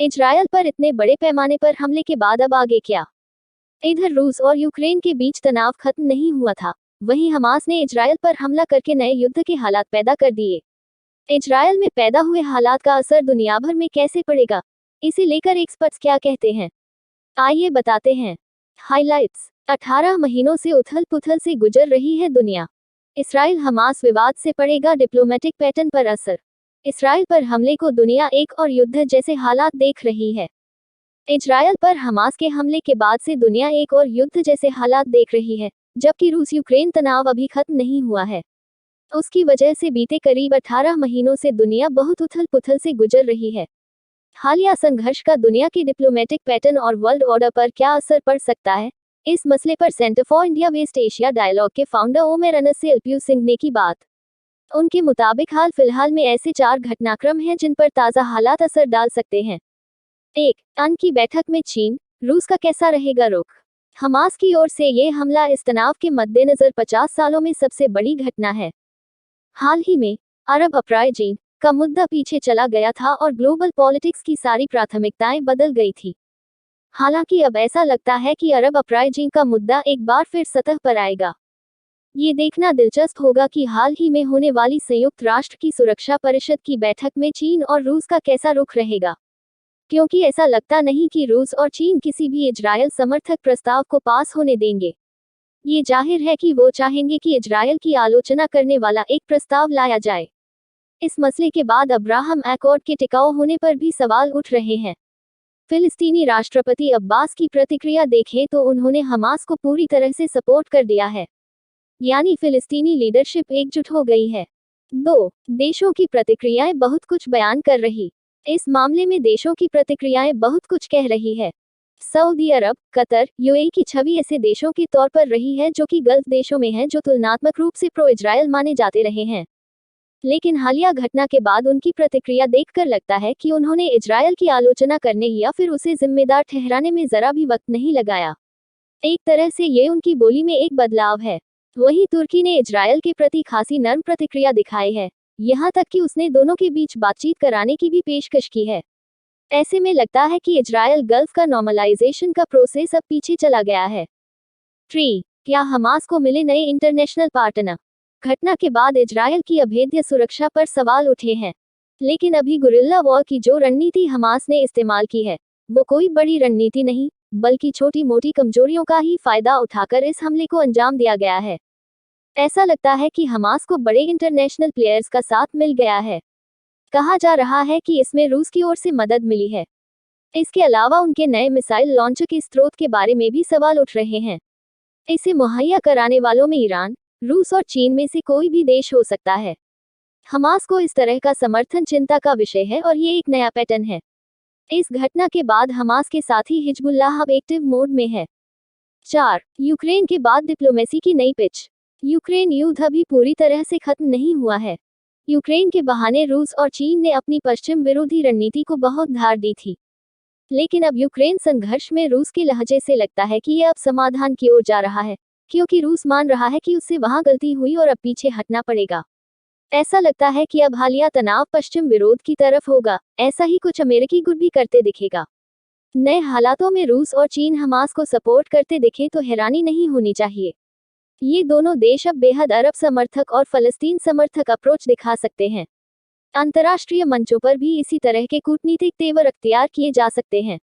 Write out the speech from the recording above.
Israel पर इतने बड़े पैमाने पर हमले के बाद अब आगे क्या? इधर रूस और यूक्रेन के बीच तनाव खत्म नहीं हुआ था, वहीं हमास ने इजरायल पर हमला करके नए युद्ध के हालात पैदा कर दिए। इजरायल में पैदा हुए हालात का असर दुनिया भर में कैसे पड़ेगा, इसे लेकर एक्सपर्ट्स क्या कहते हैं, आइए बताते हैं। हाइलाइट्स। 18 महीनों से उथल पुथल से गुजर रही है दुनिया। इसराइल हमास विवाद से पड़ेगा डिप्लोमेटिक पैटर्न पर असर। इसराइल पर हमले को दुनिया एक और युद्ध जैसे हालात देख रही है। इजरायल पर हमास के हमले के बाद से दुनिया एक और युद्ध जैसे हालात देख रही है, जबकि रूस यूक्रेन तनाव अभी खत्म नहीं हुआ है। उसकी वजह से बीते करीब 18 महीनों से दुनिया बहुत उथल पुथल से गुजर रही है। हालिया संघर्ष का दुनिया के डिप्लोमेटिक पैटर्न और वर्ल्ड ऑर्डर पर क्या असर पड़ सकता है, इस मसले पर Centre for India West Asia Dialogue के फाउंडर ओमेर अनस से अल्पियू सिंह ने की बात। उनके मुताबिक हाल फिलहाल में ऐसे 4 घटनाक्रम हैं जिन पर ताज़ा हालात असर डाल सकते हैं। 1. अन की बैठक में चीन, रूस का कैसा रहेगा रुख? हमास की ओर से ये हमला इस तनाव के मद्देनजर 50 सालों में सबसे बड़ी घटना है। हाल ही में अरब अपराइजिंग का मुद्दा पीछे चला गया था और ग्लोबल पॉलिटिक्स की सारी प्राथमिकताएं बदल गई थी। हालांकि अब ऐसा लगता है कि अरब अपराइजिंग का मुद्दा एक बार फिर सतह पर आएगा। ये देखना दिलचस्प होगा कि हाल ही में होने वाली संयुक्त राष्ट्र की सुरक्षा परिषद की बैठक में चीन और रूस का कैसा रुख रहेगा, क्योंकि ऐसा लगता नहीं कि रूस और चीन किसी भी इजरायल समर्थक प्रस्ताव को पास होने देंगे। ये जाहिर है कि वो चाहेंगे कि इजरायल की आलोचना करने वाला एक प्रस्ताव लाया जाए। इस मसले के बाद अब्राहम एकॉर्ड के टिकाऊ होने पर भी सवाल उठ रहे हैं। फिलिस्तीनी राष्ट्रपति अब्बास की प्रतिक्रिया देखें तो उन्होंने हमास को पूरी तरह से सपोर्ट कर दिया है, यानी फिलिस्तीनी लीडरशिप एकजुट हो गई है। 2. देशों की प्रतिक्रियाएं बहुत कुछ बयान कर रही। इस मामले में देशों की प्रतिक्रियाएं बहुत कुछ कह रही है। सऊदी अरब, कतर, यूएई की छवि ऐसे देशों के तौर पर रही है जो कि गल्फ देशों में हैं, जो तुलनात्मक रूप से प्रो इजरायल माने जाते रहे हैं। लेकिन हालिया घटना के बाद उनकी प्रतिक्रिया देखकर लगता है कि उन्होंने इजरायल की आलोचना करने या फिर उसे जिम्मेदार ठहराने में जरा भी वक्त नहीं लगाया। एक तरह से ये उनकी बोली में एक बदलाव है। वहीं तुर्की ने इजरायल के प्रति खासी नर्म प्रतिक्रिया दिखाई है, यहाँ तक कि उसने दोनों के बीच बातचीत कराने की भी पेशकश की है। ऐसे में लगता है कि इजरायल गल्फ का नॉर्मलाइजेशन का प्रोसेस अब पीछे चला गया है। 3. क्या हमास को मिले नए इंटरनेशनल पार्टनर? घटना के बाद इजरायल की अभेद्य सुरक्षा पर सवाल उठे हैं, लेकिन अभी गुरिल्ला वॉर की जो रणनीति हमास ने इस्तेमाल की है, वो कोई बड़ी रणनीति नहीं, बल्कि छोटी मोटी कमजोरियों का ही फायदा उठाकर इस हमले को अंजाम दिया गया है। ऐसा लगता है कि हमास को बड़े इंटरनेशनल प्लेयर्स का साथ मिल गया है। कहा जा रहा है कि इसमें रूस की ओर से मदद मिली है। इसके अलावा उनके नए मिसाइल लॉन्चर के स्रोत के बारे में भी सवाल उठ रहे हैं। इसे मुहैया कराने वालों में ईरान, रूस और चीन में से कोई भी देश हो सकता है। हमास को इस तरह का समर्थन चिंता का विषय है और ये एक नया पैटर्न है। इस घटना के बाद हमास के साथ ही हिजबुल्लाह अब एक्टिव मोड में है। 4. यूक्रेन के बाद डिप्लोमेसी की नई पिच। यूक्रेन युद्ध अभी पूरी तरह से खत्म नहीं हुआ है। यूक्रेन के बहाने रूस और चीन ने अपनी पश्चिम विरोधी रणनीति को बहुत धार दी थी, लेकिन अब यूक्रेन संघर्ष में रूस के लहजे से लगता है कि यह अब समाधान की ओर जा रहा है, क्योंकि रूस मान रहा है कि उससे वहां गलती हुई और अब पीछे हटना पड़ेगा। ऐसा लगता है कि अब हालिया तनाव पश्चिम विरोध की तरफ होगा। ऐसा ही कुछ अमेरिकी गुट भी करते दिखेगा। नए हालातों में रूस और चीन हमास को सपोर्ट करते दिखे तो हैरानी नहीं होनी चाहिए। ये दोनों देश अब बेहद अरब समर्थक और फलस्तीन समर्थक अप्रोच दिखा सकते हैं। अंतर्राष्ट्रीय मंचों पर भी इसी तरह के कूटनीतिक तेवर अख्तियार किए जा सकते हैं।